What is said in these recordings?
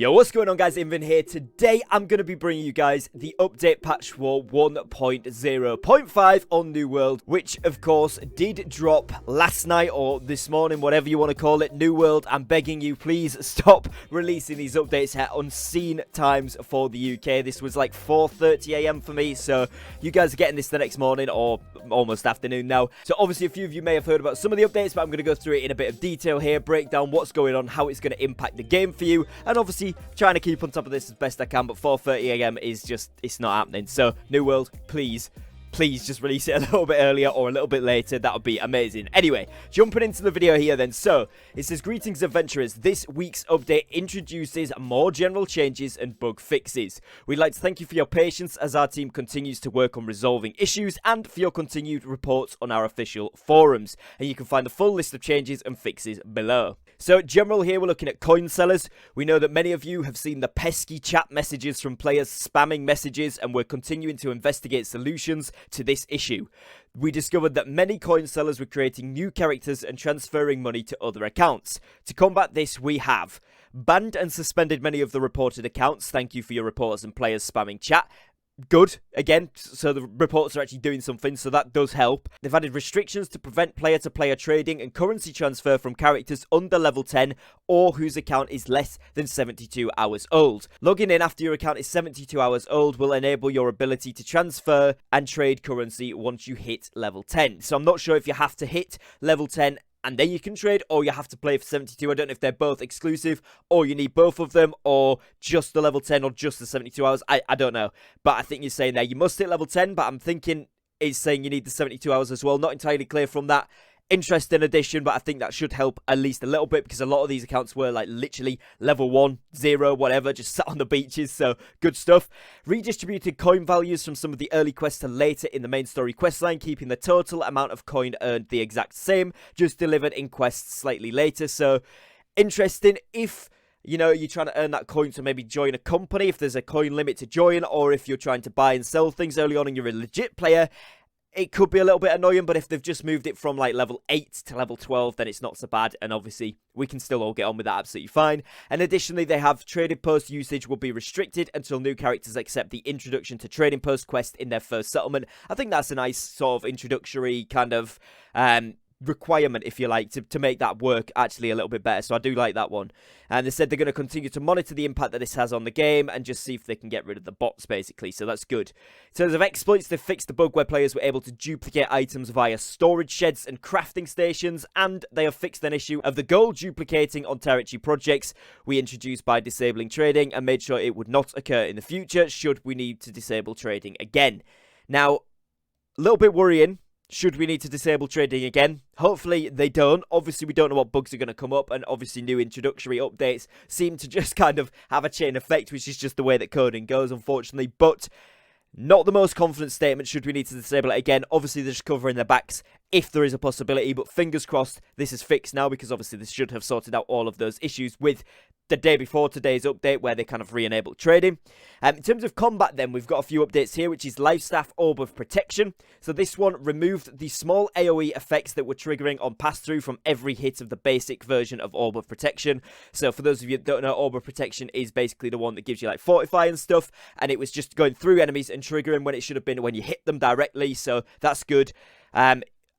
Yo, what's going on guys, Invin here. Today I'm going to be bringing you guys the update patch for 1.0.5 on New World, which of course did drop last night or this morning, whatever you want to call it. New World, I'm begging you, please stop releasing these updates at unseen times for the UK. This was like 4:30 AM for me, so you guys are getting this the next morning or almost afternoon now. So obviously a few of you may have heard about some of the updates, but I'm going to go through it in a bit of detail here, break down what's going on, how it's going to impact the game for you, and obviously trying to keep on top of this as best I can, but 4:30 AM is just, it's not happening. So, New World, please just release it a little bit earlier or a little bit later. That would be amazing. Anyway, jumping into the video here then. So, it says, greetings adventurers. This week's update introduces more general changes and bug fixes. We'd like to thank you for your patience as our team continues to work on resolving issues and for your continued reports on our official forums. And you can find the full list of changes and fixes below. So, general here, we're looking at coin sellers. We know that many of you have seen the pesky chat messages from players spamming messages, and we're continuing to investigate solutions to this issue. We discovered that many coin sellers were creating new characters and transferring money to other accounts. To combat this, we have banned and suspended many of the reported accounts. Thank you for your reporters and players spamming chat. Good, again, so the reports are actually doing something, so that does help. They've added restrictions to prevent player-to-player trading and currency transfer from characters under level 10 or whose account is less than 72 hours old. Logging in after your account is 72 hours old will enable your ability to transfer and trade currency once you hit level 10. So I'm not sure if you have to hit level 10 and then you can trade, or you have to play for 72. I don't know if they're both exclusive, or you need both of them, or just the level 10, or just the 72 hours. I don't know. But I think you're saying there you must hit level 10, but I'm thinking it's saying you need the 72 hours as well. Not entirely clear from that. Interesting addition, but I think that should help at least a little bit, because a lot of these accounts were like literally level 1, 0, whatever, just sat on the beaches, so good stuff. Redistributed coin values from some of the early quests to later in the main story questline, keeping the total amount of coin earned the exact same, just delivered in quests slightly later. So interesting. If you know, you're trying to earn that coin to maybe join a company, if there's a coin limit to join, or if you're trying to buy and sell things early on and you're a legit player, it could be a little bit annoying. But if they've just moved it from like level 8 to level 12, then it's not so bad. And obviously, we can still all get on with that absolutely fine. And additionally, they have trading post usage will be restricted until new characters accept the introduction to trading post quest in their first settlement. I think that's a nice sort of introductory kind of requirement, if you like, to make that work actually a little bit better. So I do like that one. And they said they're going to continue to monitor the impact that this has on the game and just see if they can get rid of the bots, basically. So that's good. In terms of exploits, they've fixed the bug where players were able to duplicate items via storage sheds and crafting stations, and they have fixed an issue of the gold duplicating on territory projects we introduced by disabling trading, and made sure it would not occur in the future should we need to disable trading again. Now, a little bit worrying. Should we need to disable trading again? Hopefully they don't. Obviously, we don't know what bugs are going to come up, and obviously new introductory updates seem to just kind of have a chain effect, which is just the way that coding goes, unfortunately. But not the most confident statement should we need to disable it again. Obviously, they're just covering their backs if there is a possibility, but fingers crossed this is fixed now, because obviously this should have sorted out all of those issues with the day before today's update where they kind of re-enabled trading. In terms of combat then, we've got a few updates here, which is Livestaff Orb of Protection. So this one removed the small AoE effects that were triggering on pass-through from every hit of the basic version of Orb of Protection. So for those of you that don't know, Orb of Protection is basically the one that gives you like fortify and stuff, and it was just going through enemies and triggering when it should have been when you hit them directly, so that's good.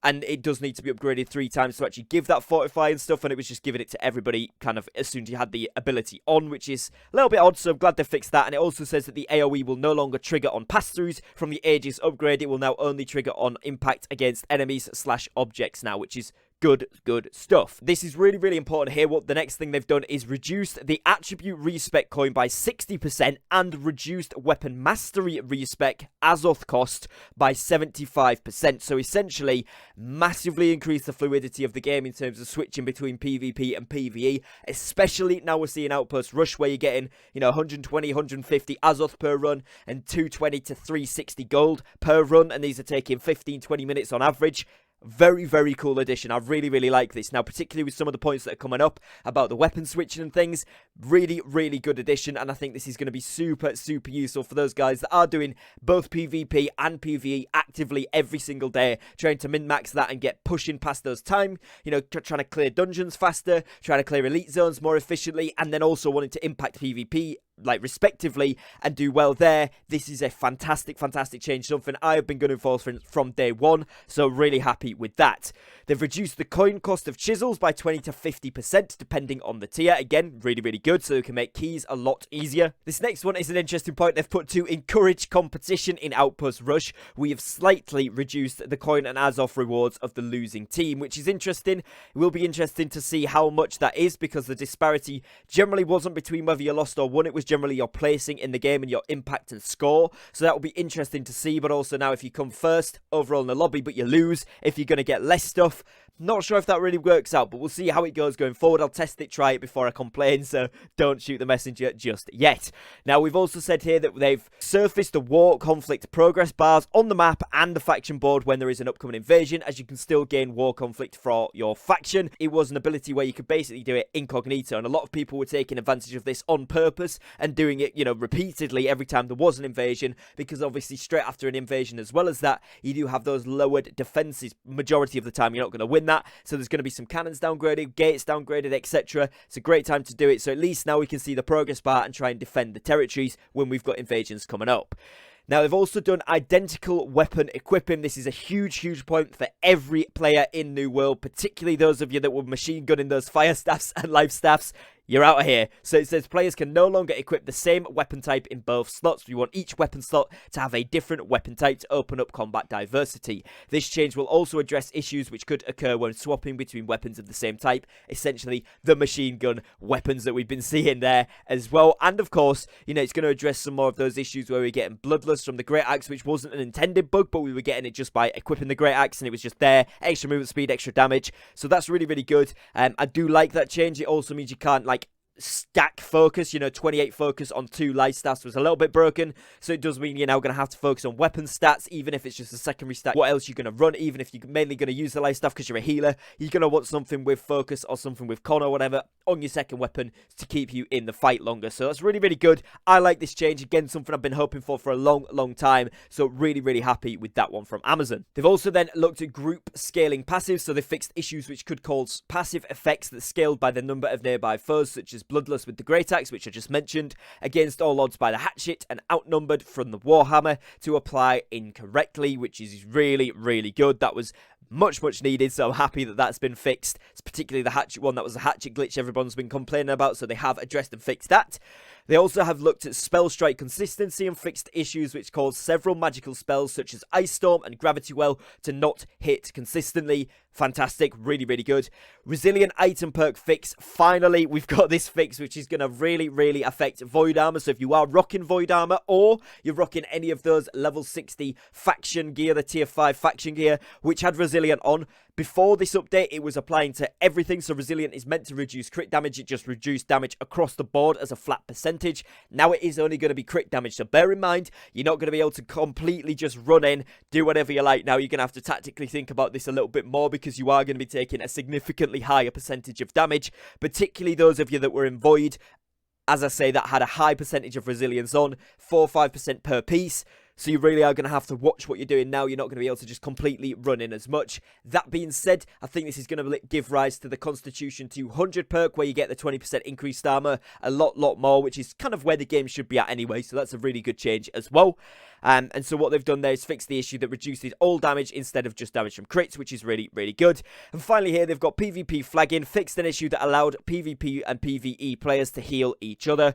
And it does need to be upgraded 3 times to actually give that fortify and stuff, and it was just giving it to everybody kind of as soon as you had the ability on, which is a little bit odd, so I'm glad they fixed that. And it also says that the AoE will no longer trigger on pass-throughs from the Aegis upgrade. It will now only trigger on impact against enemies/objects now, which is good stuff. This is really, really important here. What the next thing they've done is reduced the attribute respec coin by 60% and reduced weapon mastery respec Azoth cost by 75%. So essentially, massively increased the fluidity of the game in terms of switching between PvP and PvE, especially now we're seeing Outpost Rush where you're getting, you know, 120, 150 Azoth per run and 220 to 360 gold per run, and these are taking 15, 20 minutes on average. Very, very cool addition. I really, really like this. Now, particularly with some of the points that are coming up about the weapon switching and things, really, really good addition. And I think this is going to be super, super useful for those guys that are doing both PvP and PvE actively every single day, trying to min-max that and get pushing past those time, you know, trying to clear dungeons faster, trying to clear elite zones more efficiently, and then also wanting to impact PvP like respectively and do well there. This is a fantastic change, something I have been gunning for from day one, so really happy with that. They've reduced the coin cost of chisels by 20 to 50% depending on the tier. Again, really good, so you can make keys a lot easier. This next one is an interesting point they've put: to encourage competition in Outpost Rush, we have slightly reduced the coin and Azov rewards of the losing team, which is interesting. It will be interesting to see how much that is, because the disparity generally wasn't between whether you lost or won, it was generally your placing in the game and your impact and score. So that will be interesting to see. But also now, if you come first overall in the lobby but you lose, if you're going to get less stuff, not sure if that really works out, but we'll see how it goes going forward. I'll test it, try it before I complain, so don't shoot the messenger just yet. Now, we've also said here that they've surfaced the war conflict progress bars on the map and the faction board when there is an upcoming invasion, as you can still gain war conflict for your faction. It was an ability where you could basically do it incognito, and a lot of people were taking advantage of this on purpose and doing it, you know, repeatedly every time there was an invasion, because obviously straight after an invasion, as well as that, you do have those lowered defenses. Majority of the time you're not going to win that, so there's going to be some cannons downgraded, gates downgraded, etc. It's a great time to do it, so at least now we can see the progress bar and try and defend the territories when we've got invasions coming up. Now, they've also done identical weapon equipping. This is a huge point for every player in New World, particularly those of you that were machine gunning those fire staffs and life staffs. You're out of here. So it says players can no longer equip the same weapon type in both slots. We want each weapon slot to have a different weapon type to open up combat diversity. This change will also address issues which could occur when swapping between weapons of the same type, essentially the machine gun weapons that we've been seeing there as well. And of course, you know, it's going to address some more of those issues where we're getting bloodlust from the Great Axe, which wasn't an intended bug, but we were getting it just by equipping the Great Axe, and it was just there. Extra movement speed, extra damage. So that's really good. I do like that change. It also means you can't, like, stack focus. You know, 28 focus on 2 life stats was a little bit broken, so it does mean you're now going to have to focus on weapon stats, even if it's just a secondary stat. What else you're going to run, even if you're mainly going to use the life staff because you're a healer, you're going to want something with focus or something with con or whatever on your second weapon to keep you in the fight longer. So that's really good. I like this change. Again, something I've been hoping for a long time, so really happy with that one from Amazon. They've also then looked at group scaling passives, so they fixed issues which could cause passive effects that scaled by the number of nearby foes, such as Bloodlust with the Great Axe, which I just mentioned, against all odds by the Hatchet, and Outnumbered from the Warhammer to apply incorrectly, which is really good. That was much needed, so I'm happy that that's been fixed. It's particularly the Hatchet one. That was a Hatchet glitch everyone's been complaining about, so they have addressed and fixed that. They also have looked at spell strike consistency and fixed issues which caused several magical spells such as Ice Storm and Gravity Well to not hit consistently. Fantastic, really good. Resilient item perk fix. Finally, we've got this fix which is going to really affect Void Armor. So if you are rocking Void Armor, or you're rocking any of those level 60 faction gear, the tier 5 faction gear, which had Resilient on, before this update, it was applying to everything. So Resilient is meant to reduce crit damage. It just reduced damage across the board as a flat percentage. Now it is only going to be crit damage. So bear in mind, you're not going to be able to completely just run in, do whatever you like. Now you're going to have to tactically think about this a little bit more, because you are going to be taking a significantly higher percentage of damage, particularly those of you that were in Void, as I say, that had a high percentage of resilience on, 4 or 5% per piece. So you really are going to have to watch what you're doing now. You're not going to be able to just completely run in as much. That being said, I think this is going to give rise to the Constitution 200 perk, where you get the 20% increased armor, a lot more, which is kind of where the game should be at anyway. So that's a really good change as well. And so what they've done there is fix the issue that reduces all damage instead of just damage from crits, which is really good. And finally here, they've got PvP flagging, fixed an issue that allowed PvP and PvE players to heal each other.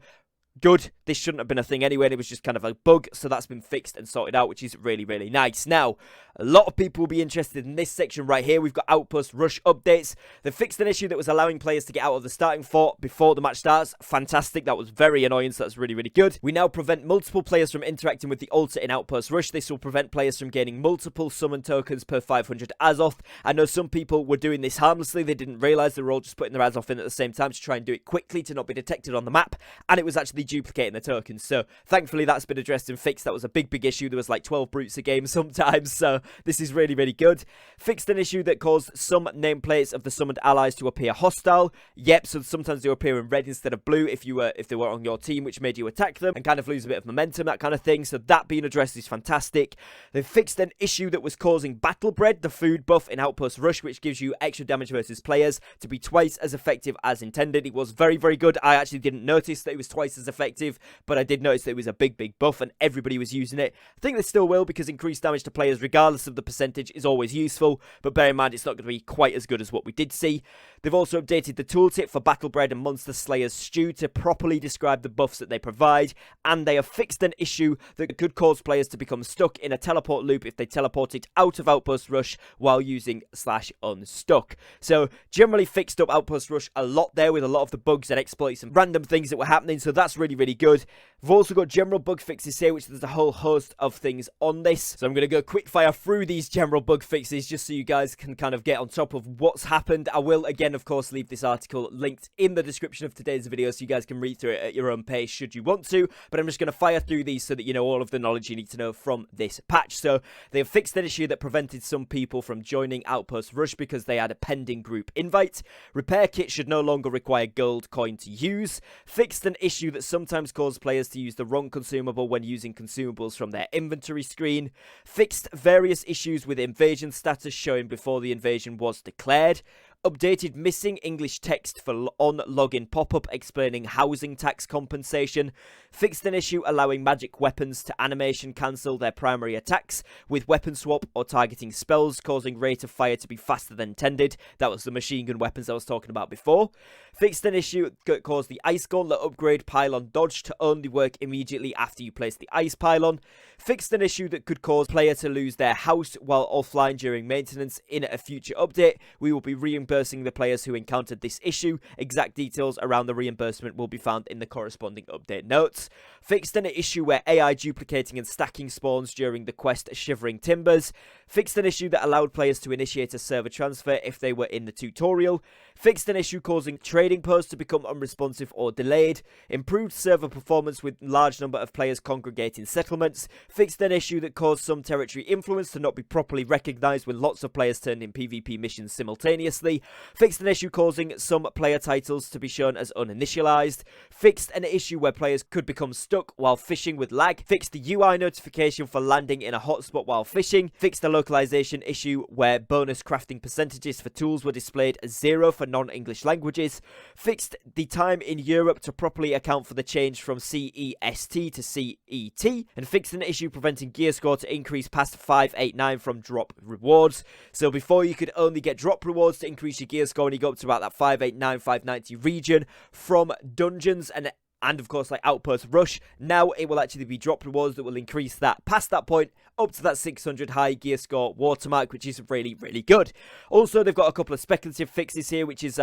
Good. This shouldn't have been a thing anyway. It was just kind of a bug, so that's been fixed and sorted out, which is really nice. Now, a lot of people will be interested in this section right here. We've got Outpost Rush updates. They fixed an issue that was allowing players to get out of the starting fort before the match starts. Fantastic. That was very annoying, so that's really good. We now prevent multiple players from interacting with the altar in Outpost Rush. This will prevent players from gaining multiple summon tokens per 500 Azoth. I know some people were doing this harmlessly. They didn't realize they were all just putting their Azoth in at the same time to try and do it quickly to not be detected on the map, and it was actually duplicating the tokens. So thankfully that's been addressed and fixed. That was a big issue. There was like 12 brutes a game sometimes, so this is really good. Fixed an issue that caused some nameplates of the summoned allies to appear hostile. Yep, so sometimes they appear in red instead of blue if they were on your team, which made you attack them and kind of lose a bit of momentum, that kind of thing. So that being addressed is fantastic. They fixed an issue that was causing Battle Bread, the food buff in Outpost Rush, which gives you extra damage versus players, to be twice as effective as intended. It was very good. I actually didn't notice that it was twice as effective, but I did notice that it was a big buff and everybody was using it. I think they still will, because increased damage to players regardless of the percentage is always useful, but bear in mind it's not going to be quite as good as what we did see. They've also updated the tooltip for Battle Bread and Monster Slayer's Stew to properly describe the buffs that they provide, and they have fixed an issue that could cause players to become stuck in a teleport loop if they teleported out of Outpost Rush while using /unstuck. So generally fixed up Outpost Rush a lot there, with a lot of the bugs and exploits and random things that were happening, so that's really good. We've also got general bug fixes here, which there's a whole host of things on this, so I'm going to go quick fire through these general bug fixes just so you guys can kind of get on top of what's happened. I will again of course leave this article linked in the description of today's video so you guys can read through it at your own pace should you want to, but I'm just going to fire through these so that you know all of the knowledge you need to know from this patch. So they have fixed an issue that prevented some people from joining Outpost Rush because they had a pending group invite. Repair kit should no longer require gold coin to use. Fixed an issue that sometimes caused players to use the wrong consumable when using consumables from their inventory screen. Fixed various issues with invasion status showing before the invasion was declared. Updated missing English text for on login pop-up explaining housing tax compensation. Fixed an issue allowing magic weapons to animation cancel their primary attacks with weapon swap or targeting spells, causing rate of fire to be faster than intended. That was the machine gun weapons I was talking about before. Fixed an issue that caused the ice gauntlet upgrade pylon dodge to only work immediately after you place the ice pylon. Fixed an issue that could cause player to lose their house while offline during maintenance. In a future update, we will be reimbursing the players who encountered this issue. Exact details around the reimbursement will be found in the corresponding update notes. Fixed an issue where AI duplicating and stacking spawns during the quest Shivering Timbers. Fixed an issue that allowed players to initiate a server transfer if they were in the tutorial. Fixed an issue causing trading posts to become unresponsive or delayed. Improved server performance with large number of players congregating settlements. Fixed an issue that caused some territory influence to not be properly recognized when lots of players turned in PvP missions simultaneously. Fixed an issue causing some player titles to be shown as uninitialized. Fixed an issue where players could become stuck while fishing with lag. Fixed the UI notification for landing in a hotspot while fishing. Fixed the localization issue where bonus crafting percentages for tools were displayed as 0 for non-English languages. Fixed the time in Europe to properly account for the change from CEST to CET. And fixed an issue preventing gear score to increase past 589 from drop rewards. So before you could only get drop rewards to increase your gear score when you go up to about that 589, 590 region from dungeons and of course like Outpost Rush. Now it will actually be drop rewards that will increase that past that point up to that 600 high gear score watermark, which is really good. Also, they've got a couple of speculative fixes here, which is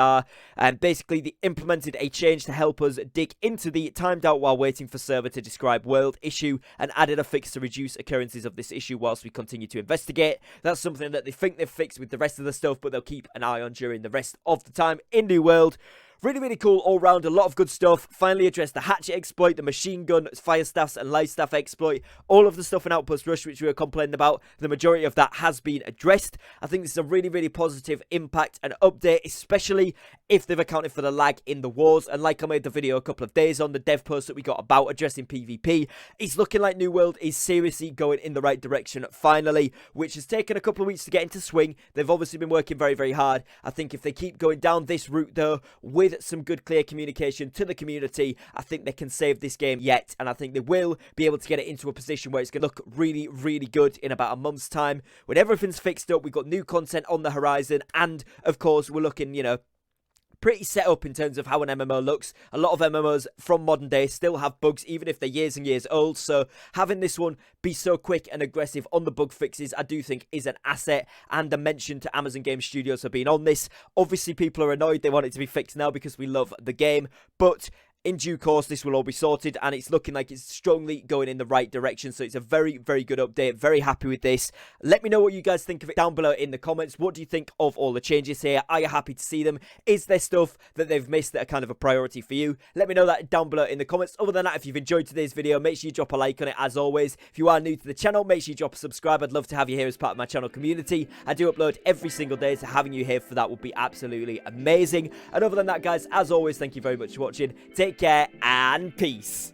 basically they implemented a change to help us dig into the timed out while waiting for server to describe world issue, and added a fix to reduce occurrences of this issue whilst we continue to investigate. That's something that they think they've fixed with the rest of the stuff, but they'll keep an eye on during the rest of the time in New World. Really cool all round, a lot of good stuff. Finally addressed the Hatchet exploit, the machine gun, fire staffs and Livestaff exploit. All of the stuff in Outpost Rush which we were complaining about, the majority of that has been addressed. I think this is a really positive impact and update, especially if they've accounted for the lag in the wars. And like I made the video a couple of days on the dev post that we got about addressing PvP, it's looking like New World is seriously going in the right direction finally, which has taken a couple of weeks to get into swing. They've obviously been working very hard. I think if they keep going down this route though, with some good clear communication to the community, I think they can save this game yet, and I think they will be able to get it into a position where it's going to look really good in about a month's time when everything's fixed up. We've got new content on the horizon, and of course we're looking, you know, pretty set up in terms of how an MMO looks. A lot of MMOs from modern day still have bugs, even if they're years and years old. So having this one be so quick and aggressive on the bug fixes, I do think is an asset, and a mention to Amazon Game Studios for being on this. Obviously, people are annoyed. They want it to be fixed now because we love the game, but in due course, this will all be sorted, and it's looking like it's strongly going in the right direction. So it's a very, very good update. Very happy with this. Let me know what you guys think of it down below in the comments. What do you think of all the changes here? Are you happy to see them? Is there stuff that they've missed that are kind of a priority for you? Let me know that down below in the comments. Other than that, if you've enjoyed today's video, make sure you drop a like on it as always. If you are new to the channel, make sure you drop a subscribe. I'd love to have you here as part of my channel community. I do upload every single day, so having you here for that would be absolutely amazing. And other than that, guys, as always, thank you very much for watching. Take care and peace.